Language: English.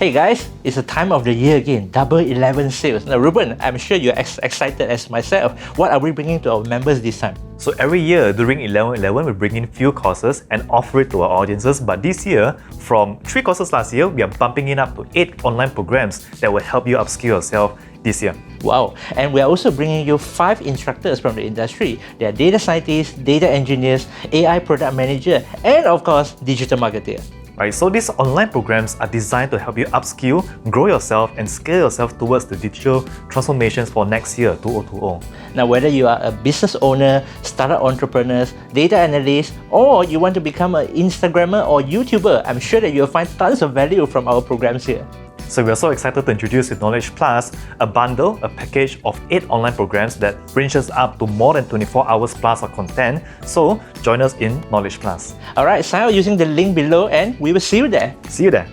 Hey guys, it's the time of the year again, Double 11 sales. Now Ruben, I'm sure you're as excited as myself. What are we bringing to our members this time? So every year during 11/11, we bring in few courses and offer it to our audiences. But this year, from 3 courses last year, we are bumping it up to 8 online programs that will help you upskill yourself this year. Wow, and we are also bringing you 5 instructors from the industry. They are data scientists, data engineers, AI product manager, and of course, digital marketer. Right, so these online programs are designed to help you upskill, grow yourself, and scale yourself towards the digital transformations for next year, 2020. Now, whether you are a business owner, startup entrepreneurs, data analyst, or you want to become an Instagrammer or YouTuber, I'm sure that you'll find tons of value from our programs here. So we're so excited to introduce with Knowledge Plus, a bundle, a package of 8 online programs that ranges up to more than 24 hours plus of content. So join us in Knowledge Plus. Alright, sign up using the link below and we will see you there. See you there.